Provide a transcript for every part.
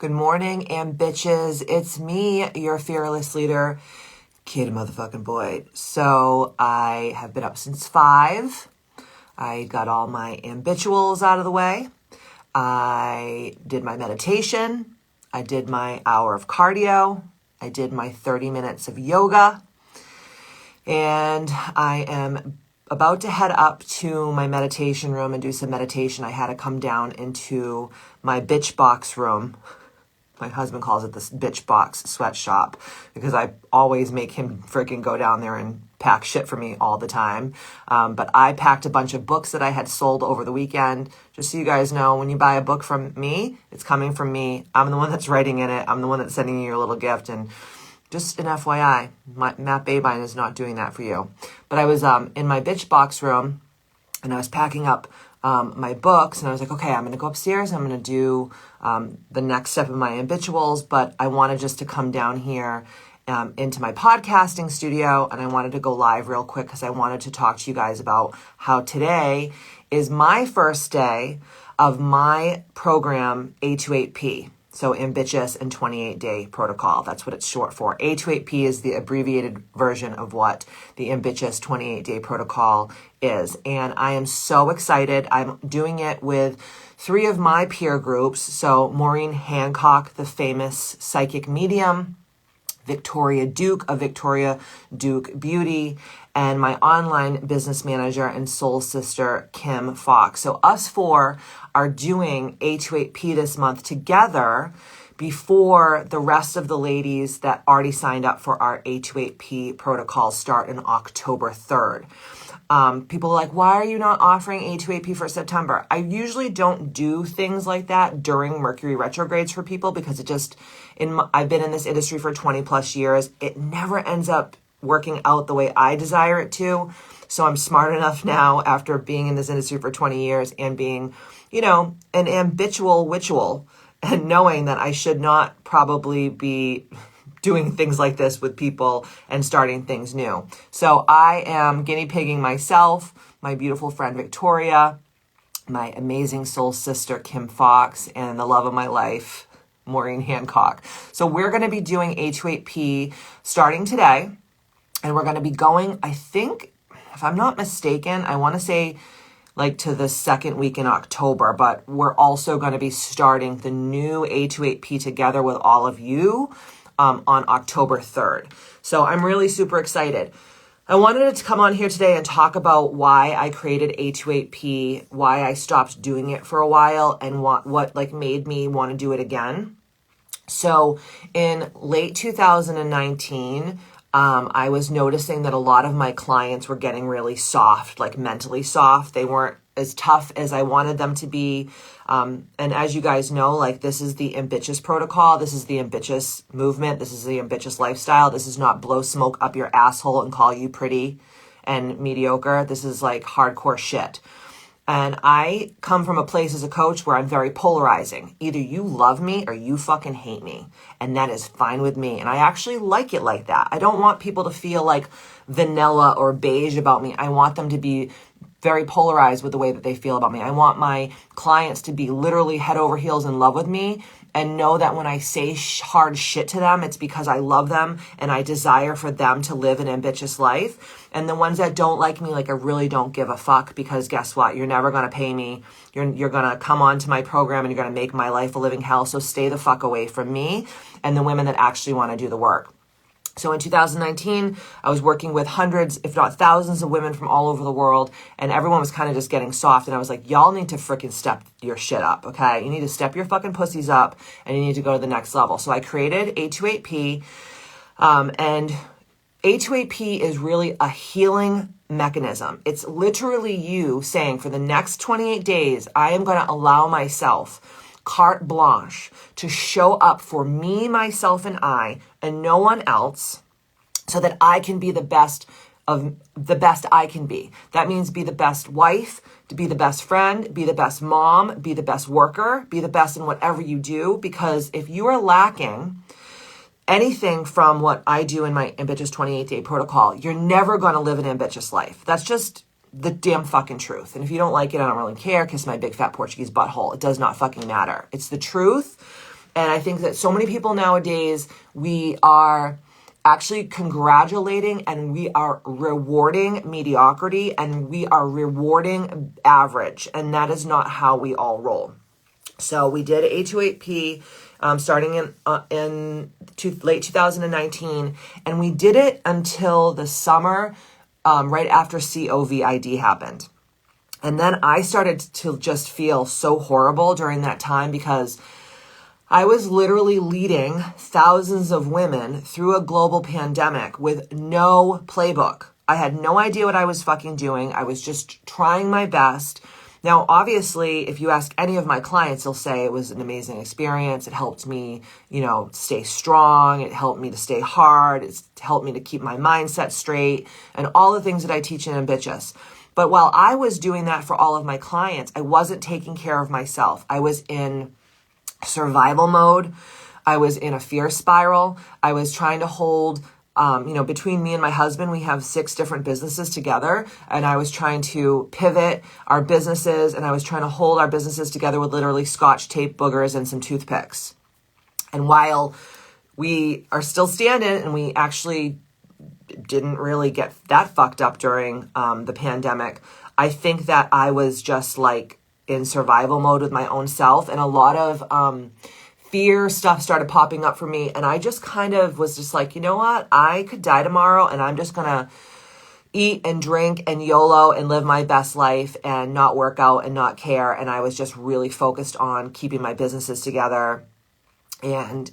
Good morning, Ambitches. It's me, your fearless leader, Kid motherfucking Boyd. So I have been up since 5. I got all my ambituals out of the way. I did my meditation. I did my hour of cardio. I did my 30 minutes of yoga. And I am about to head up to my meditation room and do some meditation. I had to come down into my bitch box room. My husband calls it this bitch box sweatshop because I always make him freaking go down there and pack shit for me all the time. But I packed a bunch of books that I had sold over the weekend. Just so you guys know, when you buy a book from me, it's coming from me. I'm the one that's writing in it. I'm the one that's sending you your little gift. And just an FYI, Matt Babine is not doing that for you. But I was in my bitch box room and I was packing up my books, and I was like, okay, I'm going to go upstairs. I'm going to do the next step of my ambituals, but I wanted just to come down here into my podcasting studio, and I wanted to go live real quick because I wanted to talk to you guys about how today is my first day of my program, A28P. So Ambitchious and 28-Day Protocol. That's what it's short for. A28P is the abbreviated version of what the Ambitchious 28-Day Protocol is. And I am so excited. I'm doing it with 3 of my peer groups. So Maureen Hancock, the famous psychic medium, Victoria Duke of Victoria Duke Beauty, and my online business manager and soul sister, Kim Fox. So us 4 are doing A28P this month together before the rest of the ladies that already signed up for our A28P protocol start in October 3rd. People are like, why are you not offering A28P for September? I usually don't do things like that during Mercury retrogrades for people because it just, I've been in this industry for 20 plus years. It never ends up working out the way I desire it to. So I'm smart enough now after being in this industry for 20 years and being, an habitual witchual and knowing that I should not probably be doing things like this with people and starting things new. So I am guinea pigging myself, my beautiful friend Victoria, my amazing soul sister Kim Fox, and the love of my life, Maureen Hancock. So we're going to be doing A28P starting today, and we're going to be going, I think, if I'm not mistaken, I want to say like to the second week in October, but we're also going to be starting the new A28P together with all of you on October 3rd. So I'm really super excited. I wanted to come on here today and talk about why I created A28P, why I stopped doing it for a while, and what like made me want to do it again. So in late 2019, I was noticing that a lot of my clients were getting really soft, like mentally soft. They weren't as tough as I wanted them to be. And as you guys know, like this is the Ambitchious Protocol. This is the Ambitchious Movement. This is the Ambitchious Lifestyle. This is not blow smoke up your asshole and call you pretty and mediocre. This is like hardcore shit. And I come from a place as a coach where I'm very polarizing. Either you love me or you fucking hate me. And that is fine with me. And I actually like it like that. I don't want people to feel like vanilla or beige about me. I want them to be very polarized with the way that they feel about me. I want my clients to be literally head over heels in love with me and know that when I say hard shit to them, it's because I love them and I desire for them to live an ambitious life. And the ones that don't like me, like I really don't give a fuck because guess what? You're never going to pay me. You're going to come on to my program and you're going to make my life a living hell. So stay the fuck away from me and the women that actually want to do the work. So in 2019, I was working with hundreds, if not thousands of women from all over the world, and everyone was kind of just getting soft. And I was like, y'all need to freaking step your shit up, okay? You need to step your fucking pussies up, and you need to go to the next level. So I created A28P, and A28P is really a healing mechanism. It's literally you saying, for the next 28 days, I am going to allow myself carte blanche to show up for me, myself, and I, and no one else, so that I can be the best of the best I can be. That means be the best wife, to be the best friend, be the best mom, be the best worker, be the best in whatever you do. Because if you are lacking anything from what I do in my Ambitchious 28-Day Protocol, you're never going to live an ambitious life. That's just the damn fucking truth. And if you don't like it, I don't really care. Kiss my big fat Portuguese butthole. It does not fucking matter. It's the truth. And I think that so many people nowadays, we are actually congratulating and we are rewarding mediocrity and we are rewarding average. And that is not how we all roll. So we did A28P starting in late 2019, and we did it until the summer right after COVID happened. And then I started to just feel so horrible during that time because I was literally leading thousands of women through a global pandemic with no playbook. I had no idea what I was fucking doing. I was just trying my best. Now, obviously, if you ask any of my clients, they'll say it was an amazing experience. It helped me, stay strong. It helped me to stay hard. It's helped me to keep my mindset straight and all the things that I teach in Ambitchious. But while I was doing that for all of my clients, I wasn't taking care of myself. I was in survival mode. I was in a fear spiral. I was trying to hold between me and my husband, we have 6 different businesses together, and I was trying to pivot our businesses, and I was trying to hold our businesses together with literally Scotch tape, boogers, and some toothpicks. And while we are still standing, and we actually didn't really get that fucked up during the pandemic, I think that I was just like in survival mode with my own self, and a lot of fear stuff started popping up for me. And I just kind of was just like, you know what? I could die tomorrow and I'm just going to eat and drink and YOLO and live my best life and not work out and not care. And I was just really focused on keeping my businesses together and,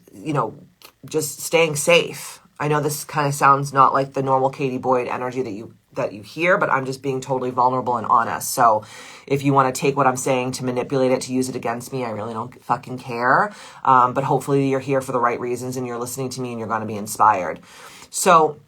just staying safe. I know this kind of sounds not like the normal Katie Boyd energy that you hear, but I'm just being totally vulnerable and honest. So if you want to take what I'm saying to manipulate it, to use it against me, I really don't fucking care. But hopefully you're here for the right reasons and you're listening to me and you're going to be inspired. So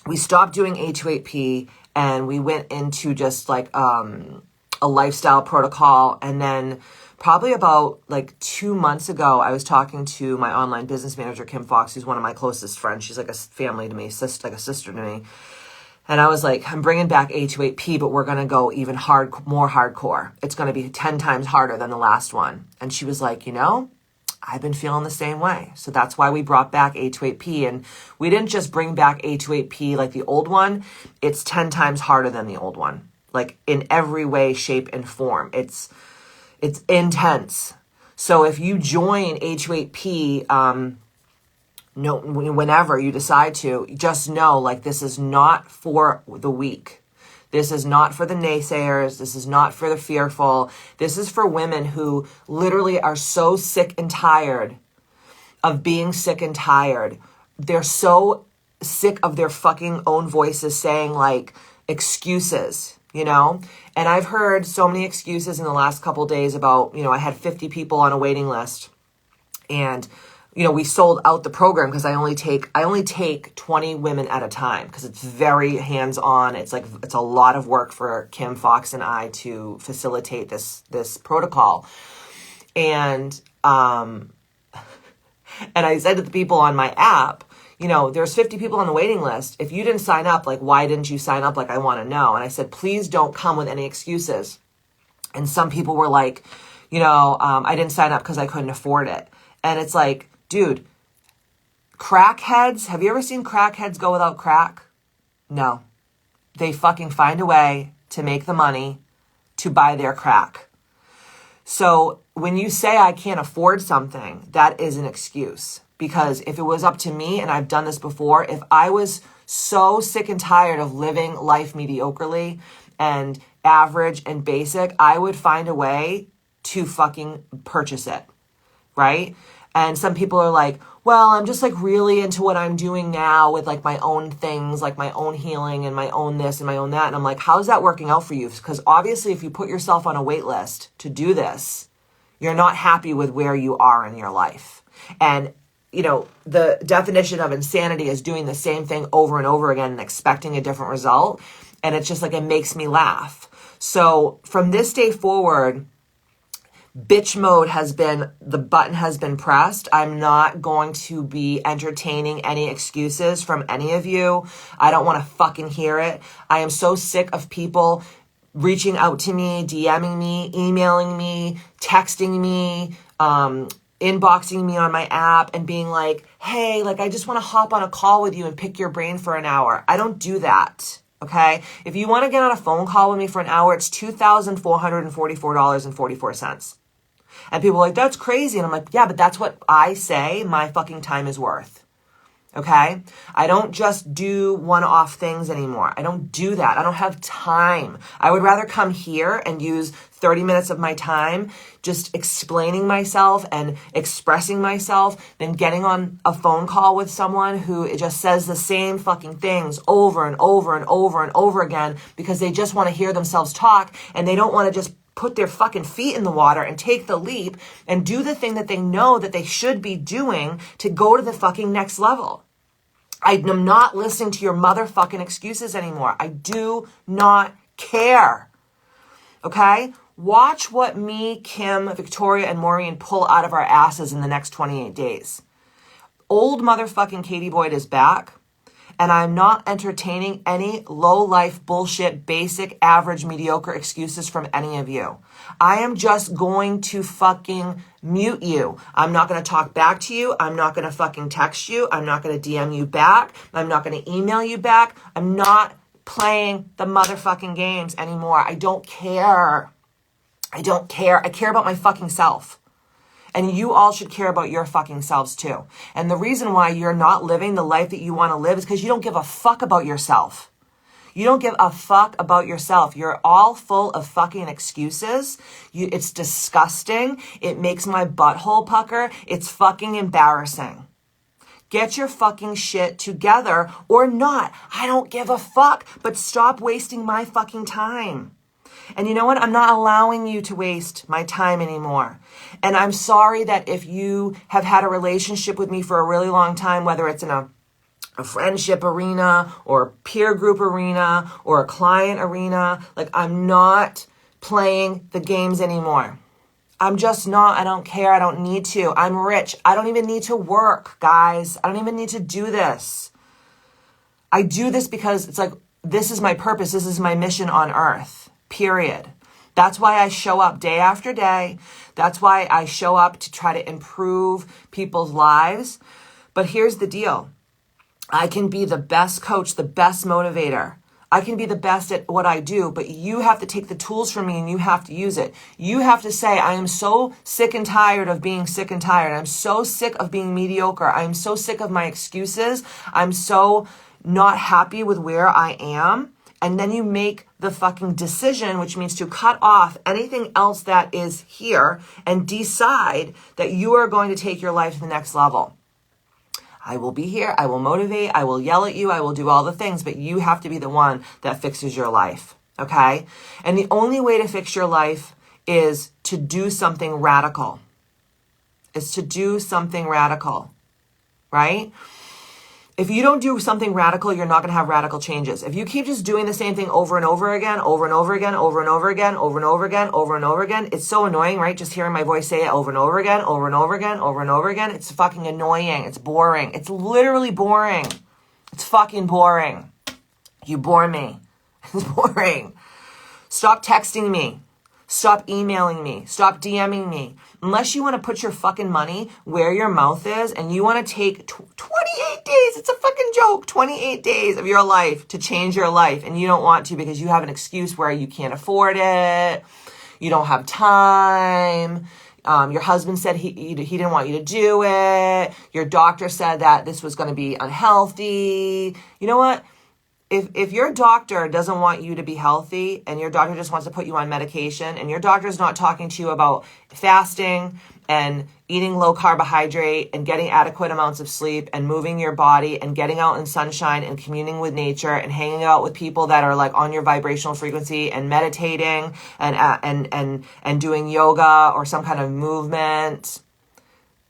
we stopped doing A28P and we went into just like a lifestyle protocol. And then probably about like 2 months ago, I was talking to my online business manager, Kim Fox, who's one of my closest friends. She's like a family to me, like a sister to me. And I was like, I'm bringing back A28P, but we're going to go even more hardcore. It's going to be 10 times harder than the last one. And she was like, I've been feeling the same way. So that's why we brought back A28P. And we didn't just bring back A28P like the old one. It's 10 times harder than the old one. Like in every way, shape, and form. It's intense. So if you join A28P, whenever you decide to, just know like this is not for the weak. This is not for the naysayers. This is not for the fearful. This is for women who literally are so sick and tired of being sick and tired. They're so sick of their fucking own voices saying like excuses, And I've heard so many excuses in the last couple days about, I had 50 people on a waiting list and we sold out the program because I only take 20 women at a time because it's very hands-on. It's a lot of work for Kim Fox and I to facilitate this protocol. And and I said to the people on my app, there's 50 people on the waiting list. If you didn't sign up, like, why didn't you sign up? Like, I want to know. And I said, please don't come with any excuses. And some people were like, I didn't sign up because I couldn't afford it. And it's like, dude, crackheads, have you ever seen crackheads go without crack? No. They fucking find a way to make the money to buy their crack. So when you say I can't afford something, that is an excuse. Because if it was up to me, and I've done this before, if I was so sick and tired of living life mediocrely and average and basic, I would find a way to fucking purchase it, right? And some people are like, well, I'm just like really into what I'm doing now with like my own things, like my own healing and my own this and my own that. And I'm like, how's that working out for you? Because obviously if you put yourself on a wait list to do this, you're not happy with where you are in your life. And, the definition of insanity is doing the same thing over and over again and expecting a different result. And it's just like, it makes me laugh. So from this day forward, bitch mode the button has been pressed. I'm not going to be entertaining any excuses from any of you. I don't want to fucking hear it. I am so sick of people reaching out to me, DMing me, emailing me, texting me, inboxing me on my app and being like, hey, like, I just want to hop on a call with you and pick your brain for an hour. I don't do that. Okay. If you want to get on a phone call with me for an hour, it's $2,444.44. And people are like, that's crazy. And I'm like, yeah, but that's what I say my fucking time is worth. Okay? I don't just do one-off things anymore. I don't do that. I don't have time. I would rather come here and use 30 minutes of my time just explaining myself and expressing myself than getting on a phone call with someone who just says the same fucking things over and over and over and over again because they just want to hear themselves talk and they don't want to just put their fucking feet in the water and take the leap and do the thing that they know that they should be doing to go to the fucking next level. I am not listening to your motherfucking excuses anymore. I do not care. Okay? Watch what me, Kim, Victoria, and Maureen pull out of our asses in the next 28 days. Old motherfucking Katie Boyd is back. And I'm not entertaining any low-life bullshit, basic, average, mediocre excuses from any of you. I am just going to fucking mute you. I'm not going to talk back to you. I'm not going to fucking text you. I'm not going to DM you back. I'm not going to email you back. I'm not playing the motherfucking games anymore. I don't care. I don't care. I care about my fucking self. And you all should care about your fucking selves too. And the reason why you're not living the life that you want to live is because you don't give a fuck about yourself. You don't give a fuck about yourself. You're all full of fucking excuses. It's disgusting. It makes my butthole pucker. It's fucking embarrassing. Get your fucking shit together or not. I don't give a fuck, but stop wasting my fucking time. And you know what? I'm not allowing you to waste my time anymore. And I'm sorry that if you have had a relationship with me for a really long time, whether it's in a friendship arena or a peer group arena or a client arena, like I'm not playing the games anymore. I'm just not. I don't care. I don't need to. I'm rich. I don't even need to work, guys. I don't even need to do this. I do this because it's like, this is my purpose. This is my mission on earth. Period. That's why I show up day after day. That's why I show up to try to improve people's lives. But here's the deal. I can be the best coach, the best motivator. I can be the best at what I do, but you have to take the tools from me and you have to use it. You have to say, I am so sick and tired of being sick and tired. I'm so sick of being mediocre. I'm so sick of my excuses. I'm so not happy with where I am. And then you make the fucking decision, which means to cut off anything else that is here and decide that you are going to take your life to the next level. I will be here. I will motivate. I will yell at you. I will do all the things, but you have to be the one that fixes your life. Okay? And the only way to fix your life is to do something radical. It's to do something radical, right? If you don't do something radical, you're not going to have radical changes. If you keep just doing the same thing over and over again, over and over again, over and over again, over and over again, over and over again, it's so annoying, right? Just hearing my voice say it over and over again, over and over again, over and over again. It's fucking annoying. It's boring. It's literally boring. It's fucking boring. You bore me. It's boring. Stop texting me. Stop emailing me. Stop DMing me. Unless you want to put your fucking money where your mouth is and you want to take 28 days, it's a fucking joke, 28 days of your life to change your life and you don't want to because you have an excuse where you can't afford it, you don't have time, your husband said he didn't want you to do it, your doctor said that this was going to be unhealthy. You know what? If your doctor doesn't want you to be healthy and your doctor just wants to put you on medication and your doctor's not talking to you about fasting and eating low carbohydrate and getting adequate amounts of sleep and moving your body and getting out in sunshine and communing with nature and hanging out with people that are like on your vibrational frequency and meditating and doing yoga or some kind of movement,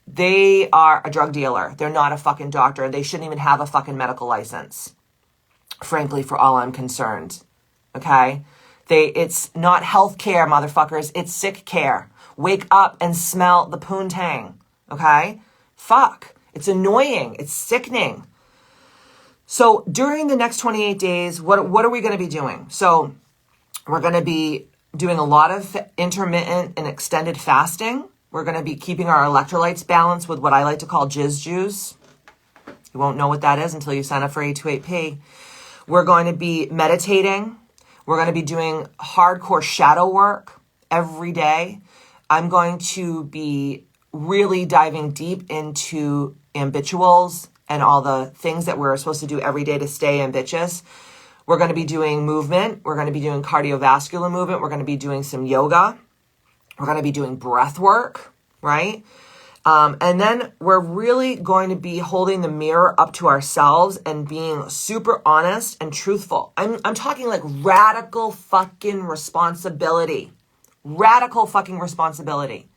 they are a drug dealer. They're not a fucking doctor. They shouldn't even have a fucking medical license. Frankly, for all I'm concerned, okay? It's not health care, motherfuckers. It's sick care. Wake up and smell the poontang, okay? Fuck. It's annoying. It's sickening. So during the next 28 days, what are we going to be doing? So we're going to be doing a lot of intermittent and extended fasting. We're going to be keeping our electrolytes balanced with what I like to call jizz juice. You won't know what that is until you sign up for A28P. We're going to be meditating. We're going to be doing hardcore shadow work every day. I'm going to be really diving deep into ambituals and all the things that we're supposed to do every day to stay ambitious. We're going to be doing movement. We're going to be doing cardiovascular movement. We're going to be doing some yoga. We're going to be doing breath work, right? And then we're really going to be holding the mirror up to ourselves and being super honest and truthful. I'm talking like radical fucking responsibility. Radical fucking responsibility.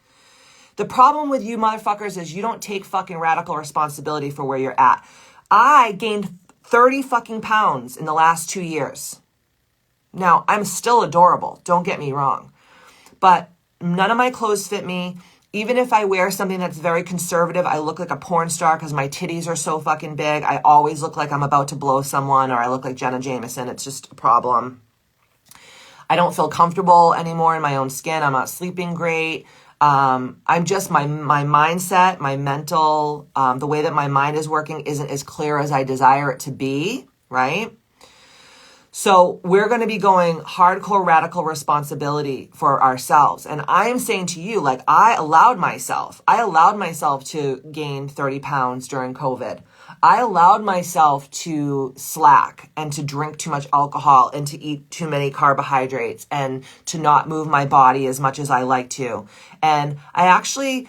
The problem with you motherfuckers is you don't take fucking radical responsibility for where you're at. I gained 30 fucking pounds in the last 2 years. Now, I'm still adorable. Don't get me wrong. But none of my clothes fit me. Even if I wear something that's very conservative, I look like a porn star because my titties are so fucking big. I always look like I'm about to blow someone, or I look like Jenna Jameson. It's just a problem. I don't feel comfortable anymore in my own skin. I'm not sleeping great. I'm just, my mindset, my mental, the way that my mind is working isn't as clear as I desire it to be, right? So we're going to be going hardcore radical responsibility for ourselves. And I am saying to you, like, I allowed myself to gain 30 pounds during COVID. I allowed myself to slack and to drink too much alcohol and to eat too many carbohydrates and to not move my body as much as I like to. And I actually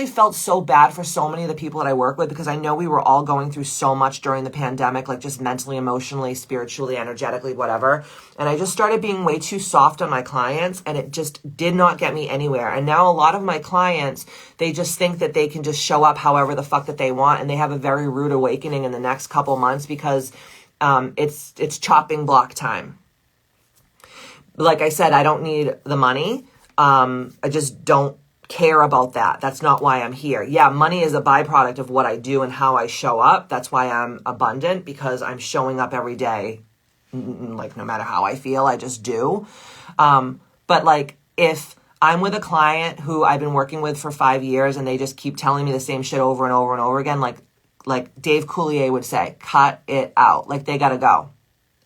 felt so bad for so many of the people that I work with, because I know we were all going through so much during the pandemic, like just mentally, emotionally, spiritually, energetically, whatever. And I just started being way too soft on my clients, and it just did not get me anywhere. And now a lot of my clients, they just think that they can just show up however the fuck that they want, and they have a very rude awakening in the next couple months because it's chopping block time. Like I said, I don't need the money. I just don't care about that. That's not why I'm here. Yeah, money is a byproduct of what I do and how I show up. That's why I'm abundant, because I'm showing up every day. Like, no matter how I feel, I just do. But like, if I'm with a client who I've been working with for 5 years and they just keep telling me the same shit over and over and over again, like Dave Coulier would say, cut it out. Like, they got to go.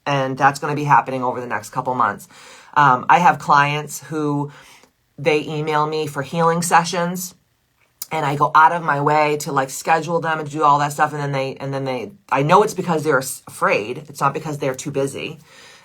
And that's going to be happening over the next couple months. I have clients who they email me for healing sessions, and I go out of my way to like schedule them and do all that stuff. And then they, I know it's because they're afraid. It's not because they're too busy.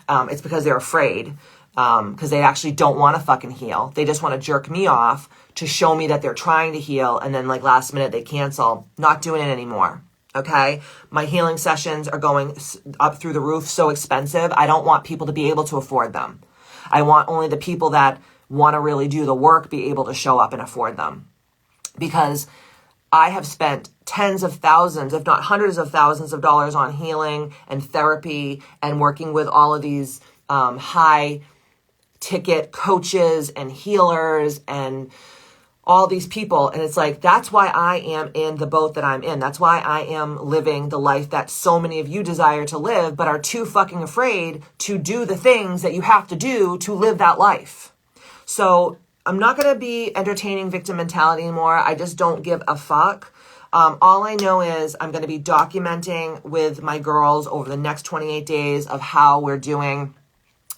It's because they're afraid, because they actually don't want to fucking heal. They just want to jerk me off to show me that they're trying to heal. And then like last minute they cancel, not doing it anymore. Okay. My healing sessions are going up through the roof. So expensive. I don't want people to be able to afford them. I want only the people that want to really do the work be able to show up and afford them. Because I have spent tens of thousands, if not hundreds of thousands of dollars on healing and therapy and working with all of these high ticket coaches and healers and all these people. And it's like, that's why I am in the boat that I'm in. That's why I am living the life that so many of you desire to live, but are too fucking afraid to do the things that you have to do to live that life. So I'm not going to be entertaining victim mentality anymore. I just don't give a fuck. All I know is I'm going to be documenting with my girls over the next 28 days of how we're doing.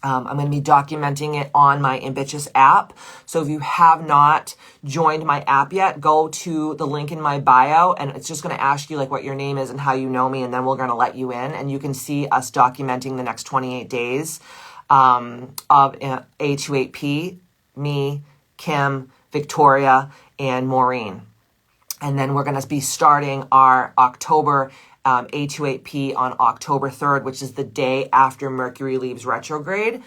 I'm going to be documenting it on my Ambitchious app. So if you have not joined my app yet, go to the link in my bio, and it's just going to ask you like what your name is and how you know me. And then we're going to let you in, and you can see us documenting the next 28 days of A28P. Me, Kim, Victoria, and Maureen. And then we're going to be starting our October A28P on October 3rd, which is the day after Mercury leaves retrograde.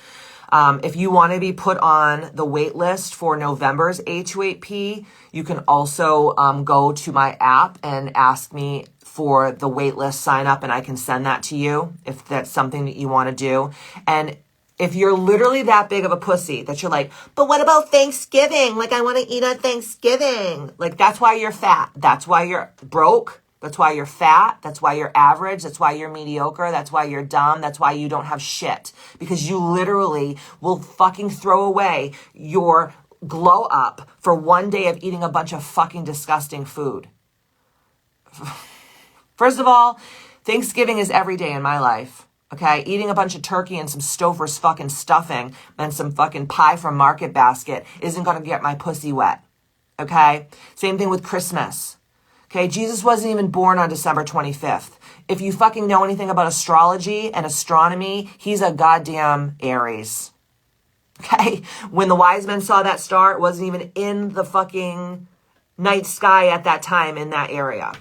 If you want to be put on the wait list for November's A28P, you can also go to my app and ask me for the wait list sign up, and I can send that to you if that's something that you want to do. And if you're literally that big of a pussy that you're like, but what about Thanksgiving? Like, I want to eat on Thanksgiving. Like, that's why you're fat. That's why you're broke. That's why you're fat. That's why you're average. That's why you're mediocre. That's why you're dumb. That's why you don't have shit. Because you literally will fucking throw away your glow up for one day of eating a bunch of fucking disgusting food. First of all, Thanksgiving is every day in my life. Okay, eating a bunch of turkey and some Stouffer's fucking stuffing and some fucking pie from Market Basket isn't going to get my pussy wet. Okay, same thing with Christmas. Okay, Jesus wasn't even born on December 25th. If you fucking know anything about astrology and astronomy, he's a goddamn Aries. Okay, when the wise men saw that star, it wasn't even in the fucking night sky at that time in that area.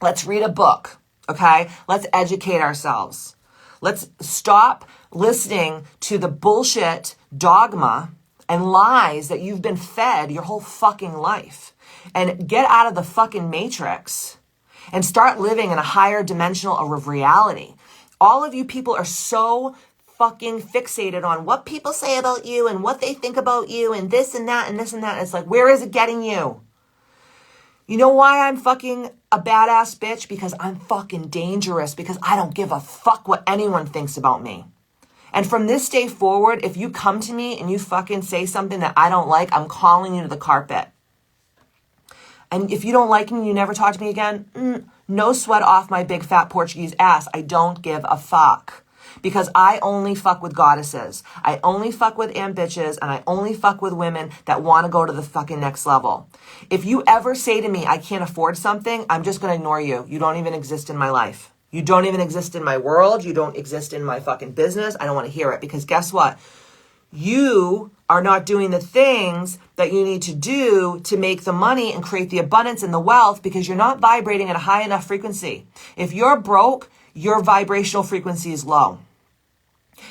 Let's read a book. Okay, let's educate ourselves. Let's stop listening to the bullshit dogma and lies that you've been fed your whole fucking life and get out of the fucking matrix and start living in a higher dimensional of reality. All of you people are so fucking fixated on what people say about you and what they think about you and this and that and this and that. It's like, where is it getting you? You know why I'm fucking a badass bitch? Because I'm fucking dangerous, because I don't give a fuck what anyone thinks about me. And from this day forward, if you come to me and you fucking say something that I don't like, I'm calling you to the carpet. And if you don't like me, you never talk to me again, no sweat off my big fat Portuguese ass. I don't give a fuck. Because I only fuck with goddesses. I only fuck with ambitches, and I only fuck with women that want to go to the fucking next level. If you ever say to me, I can't afford something, I'm just going to ignore you. You don't even exist in my life. You don't even exist in my world. You don't exist in my fucking business. I don't want to hear it, because guess what? You are not doing the things that you need to do to make the money and create the abundance and the wealth, because you're not vibrating at a high enough frequency. If you're broke, your vibrational frequency is low.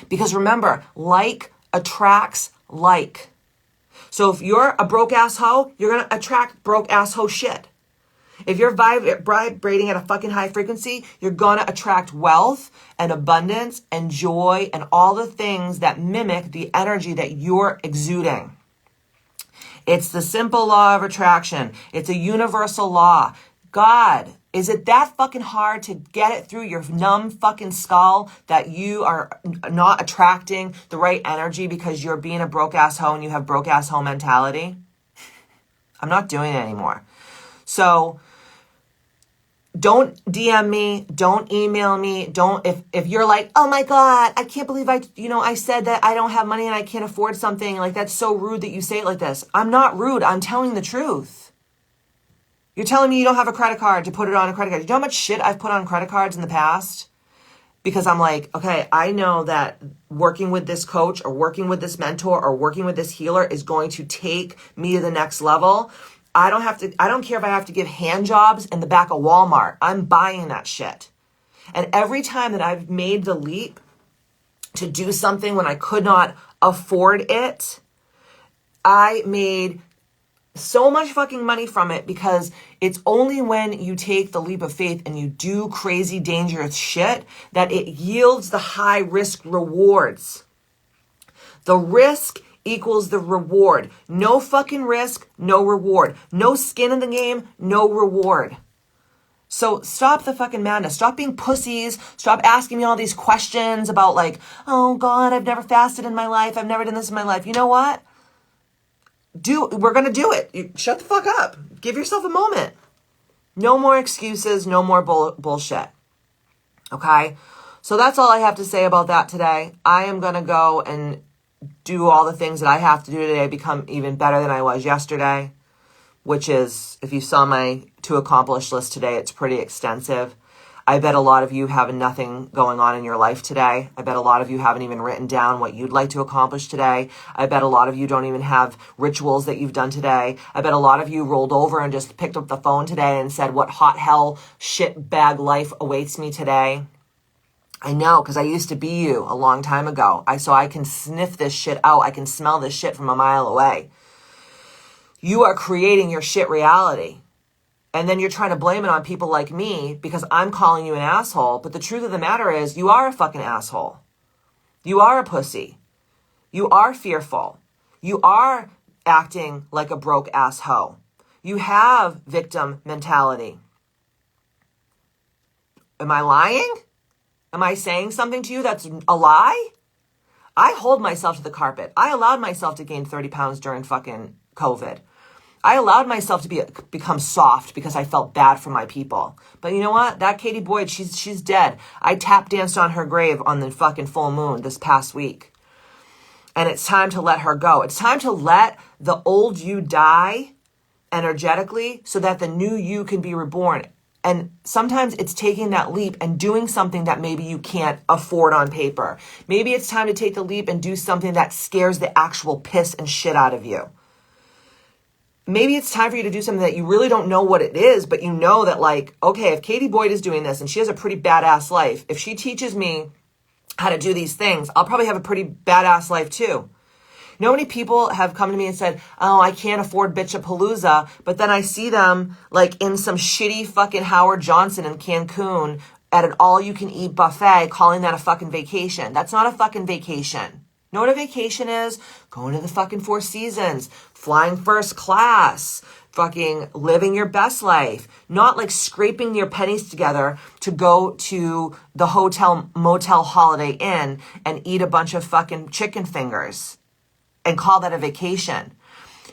Because remember, like attracts like. So if you're a broke ass hoe, you're going to attract broke ass hoe shit. If you're vibrating at a fucking high frequency, you're going to attract wealth and abundance and joy and all the things that mimic the energy that you're exuding. It's the simple law of attraction. It's a universal law. God, is it that fucking hard to get it through your numb fucking skull that you are not attracting the right energy because you're being a broke ass hoe and you have broke ass hoe mentality? I'm not doing it anymore. So don't DM me, don't email me, if you're like, oh my God, I can't believe I said that I don't have money and I can't afford something. Like, that's so rude that you say it like this. I'm not rude. I'm telling the truth. You're telling me you don't have a credit card to put it on a credit card. You know how much shit I've put on credit cards in the past? Because I'm like, okay, I know that working with this coach or working with this mentor or working with this healer is going to take me to the next level. I don't care if I have to give hand jobs in the back of Walmart. I'm buying that shit. And every time that I've made the leap to do something when I could not afford it, I made so much fucking money from it, because it's only when you take the leap of faith and you do crazy, dangerous shit that it yields the high risk rewards. The risk equals the reward. No fucking risk, no reward. No skin in the game, no reward. So stop the fucking madness. Stop being pussies. Stop asking me all these questions about like, oh God, I've never fasted in my life. I've never done this in my life. You know what? We're going to do it. Shut the fuck up. Give yourself a moment. No more excuses. No more bullshit. Okay? So that's all I have to say about that today. I am going to go and do all the things that I have to do today, become even better than I was yesterday, which is, if you saw my to accomplish list today, it's pretty extensive. I bet a lot of you have nothing going on in your life today. I bet a lot of you haven't even written down what you'd like to accomplish today. I bet a lot of you don't even have rituals that you've done today. I bet a lot of you rolled over and just picked up the phone today and said, what hot hell shit bag life awaits me today. I know, because I used to be you a long time ago. So I can sniff this shit out. I can smell this shit from a mile away. You are creating your shit reality. And then you're trying to blame it on people like me because I'm calling you an asshole. But the truth of the matter is, you are a fucking asshole. You are a pussy. You are fearful. You are acting like a broke ass hoe. You have victim mentality. Am I lying? Am I saying something to you that's a lie? I hold myself to the carpet. I allowed myself to gain 30 pounds during fucking COVID. I allowed myself to become soft because I felt bad for my people. But you know what? That Katie Boyd, she's dead. I tap danced on her grave on the fucking full moon this past week. And it's time to let her go. It's time to let the old you die energetically so that the new you can be reborn. And sometimes it's taking that leap and doing something that maybe you can't afford on paper. Maybe it's time to take the leap and do something that scares the actual piss and shit out of you. Maybe it's time for you to do something that you really don't know what it is, but you know that like, okay, if Katie Boyd is doing this and she has a pretty badass life, if she teaches me how to do these things, I'll probably have a pretty badass life too. You know how many people have come to me and said, oh, I can't afford Bitchapalooza, but then I see them like in some shitty fucking Howard Johnson in Cancun at an all-you-can-eat buffet calling that a fucking vacation. That's not a fucking vacation. You know what a vacation is? Going to the fucking Four Seasons, flying first class, fucking living your best life, not like scraping your pennies together to go to the hotel, motel, Holiday Inn and eat a bunch of fucking chicken fingers and call that a vacation.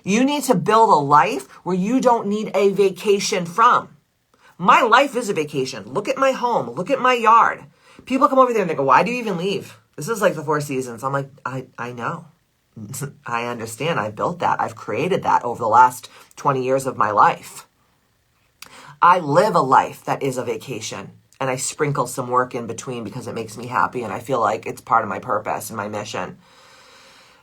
You need to build a life where you don't need a vacation from. My life is a vacation. Look at my home. Look at my yard. People come over there and they go, why do you even leave? This is like the Four Seasons. I'm like, I know. I understand. I built that. I've created that over the last 20 years of my life. I live a life that is a vacation. And I sprinkle some work in between because it makes me happy. And I feel like it's part of my purpose and my mission.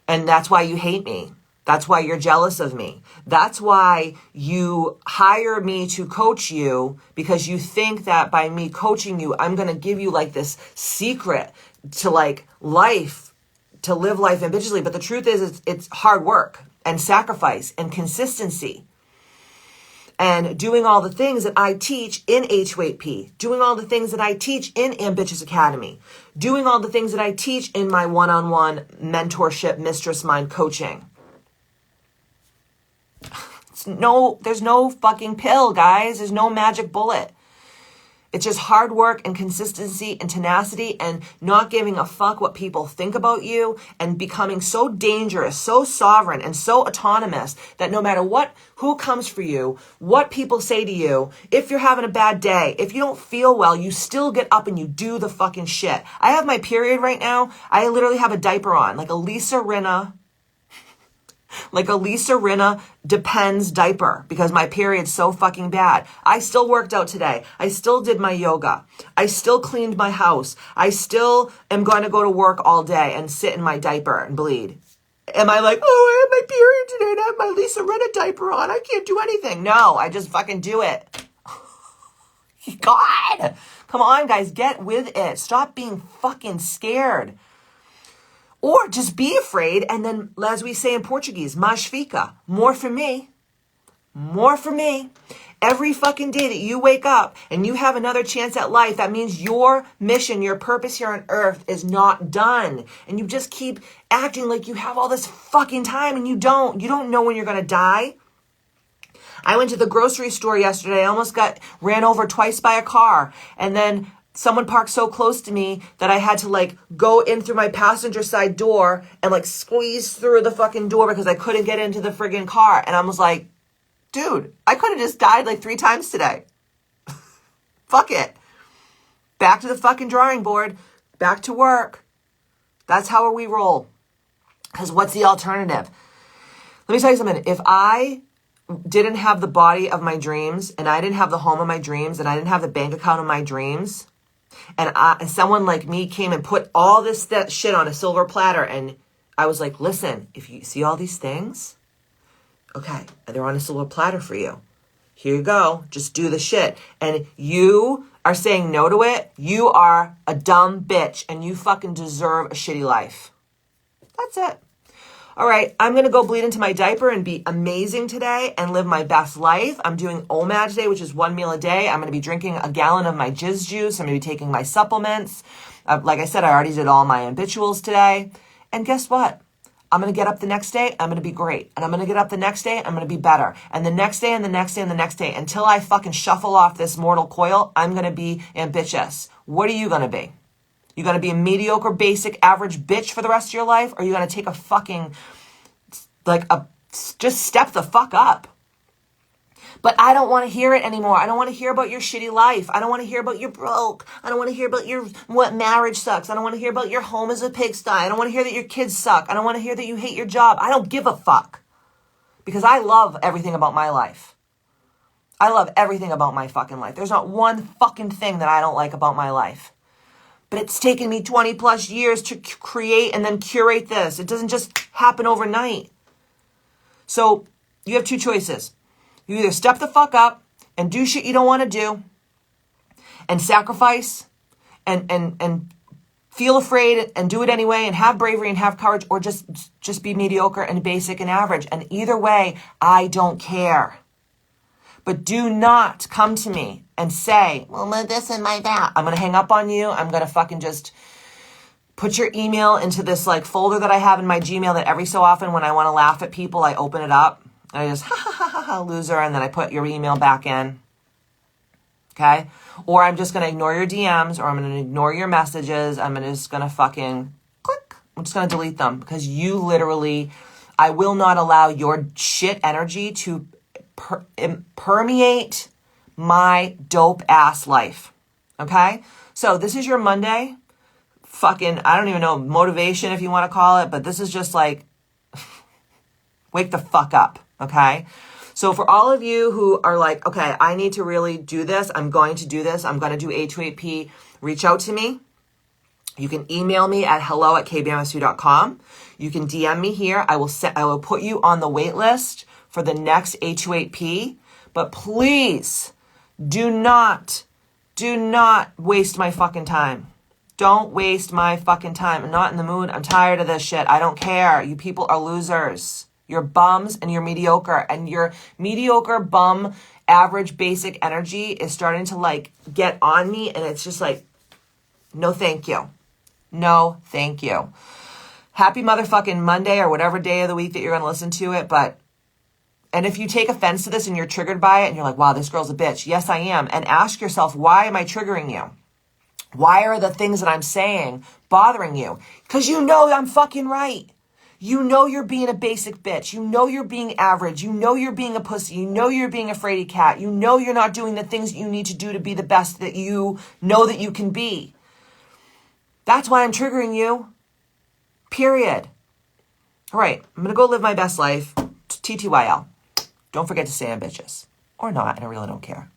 And that's why you hate me. That's why you're jealous of me. That's why you hire me to coach you, because you think that by me coaching you, I'm going to give you like this secret to like life, to live life ambitiously. But the truth is it's hard work and sacrifice and consistency and doing all the things that I teach in H8P, doing all the things that I teach in Ambitchious Academy, doing all the things that I teach in my one-on-one mentorship, Mistress Mind coaching. There's no fucking pill, guys. There's no magic bullet. It's just hard work and consistency and tenacity and not giving a fuck what people think about you and becoming so dangerous, so sovereign and so autonomous that no matter who comes for you, what people say to you, if you're having a bad day, if you don't feel well, you still get up and you do the fucking shit. I have my period right now. I literally have a diaper on, like a Lisa Rinna Depends diaper because my period's so fucking bad. I still worked out today. I still did my yoga. I still cleaned my house. I still am going to go to work all day and sit in my diaper and bleed. Am I like, oh, I have my period today and I have my Lisa Rinna diaper on. I can't do anything. No, I just fucking do it. God, come on, guys, get with it. Stop being fucking scared. Or just be afraid, and then, as we say in Portuguese, mais fica, more for me. More for me. Every fucking day that you wake up and you have another chance at life, that means your mission, your purpose here on earth is not done. And you just keep acting like you have all this fucking time, and you don't. You don't know when you're going to die. I went to the grocery store yesterday. I almost got ran over twice by a car, and then someone parked so close to me that I had to like go in through my passenger side door and like squeeze through the fucking door because I couldn't get into the friggin' car. And I was like, dude, I could have just died like 3 times today. Fuck it. Back to the fucking drawing board. Back to work. That's how we roll. Because what's the alternative? Let me tell you something. If I didn't have the body of my dreams and I didn't have the home of my dreams and I didn't have the bank account of my dreams, and someone like me came and put all that shit on a silver platter, and I was like, listen, if you see all these things, okay, they're on a silver platter for you. Here you go. Just do the shit. And you are saying no to it. You are a dumb bitch, and you fucking deserve a shitty life. That's it. All right, I'm going to go bleed into my diaper and be amazing today and live my best life. I'm doing OMAD today, which is 1 meal a day. I'm going to be drinking a gallon of my jizz juice. I'm going to be taking my supplements. Like I said, I already did all my habituals today. And guess what? I'm going to get up the next day. I'm going to be great. And I'm going to get up the next day. I'm going to be better. And the next day and the next day and the next day until I fucking shuffle off this mortal coil, I'm going to be ambitious. What are you going to be? You going to be a mediocre, basic, average bitch for the rest of your life? Or are you going to take a fucking, just step the fuck up? But I don't want to hear it anymore. I don't want to hear about your shitty life. I don't want to hear about you're broke. I don't want to hear about what marriage sucks. I don't want to hear about your home is a pigsty. I don't want to hear that your kids suck. I don't want to hear that you hate your job. I don't give a fuck. Because I love everything about my life. I love everything about my fucking life. There's not one fucking thing that I don't like about my life. But it's taken me 20 plus years to create and then curate this. It doesn't just happen overnight. So you have two choices. You either step the fuck up and do shit you don't want to do and sacrifice and feel afraid and do it anyway and have bravery and have courage, or just be mediocre and basic and average. And either way, I don't care. But do not come to me and say, well, my this and my that. I'm going to hang up on you. I'm going to fucking just put your email into this like folder that I have in my Gmail that every so often when I want to laugh at people, I open it up. And I just, ha, ha, ha, ha, ha, loser. And then I put your email back in. Okay? Or I'm just going to ignore your DMs, or I'm going to ignore your messages. Just going to fucking click. I'm just going to delete them because you literally, I will not allow your shit energy to permeate my dope ass life. Okay? So this is your Monday. Fucking, I don't even know, motivation if you want to call it, but this is just like, wake the fuck up. Okay? So for all of you who are like, okay, I need to really do this. I'm going to do this. I'm going to do A2AP. Reach out to me. You can email me at hello@kbmsu.com. You can DM me here. I will put you on the wait list for the next A2AP. But please do not waste my fucking time. Don't waste my fucking time. I'm not in the mood. I'm tired of this shit. I don't care. You people are losers. You're bums and you're mediocre. And your mediocre, bum, average, basic energy is starting to like get on me. And it's just like, no thank you. No thank you. Happy motherfucking Monday or whatever day of the week that you're going to listen to it. And if you take offense to this and you're triggered by it and you're like, wow, this girl's a bitch. Yes, I am. And ask yourself, why am I triggering you? Why are the things that I'm saying bothering you? Because you know I'm fucking right. You know you're being a basic bitch. You know you're being average. You know you're being a pussy. You know you're being a fraidy cat. You know you're not doing the things you need to do to be the best that you know that you can be. That's why I'm triggering you. Period. All right, I'm going to go live my best life. TTYL. Don't forget to stay ambitious. Or not, and I really don't care.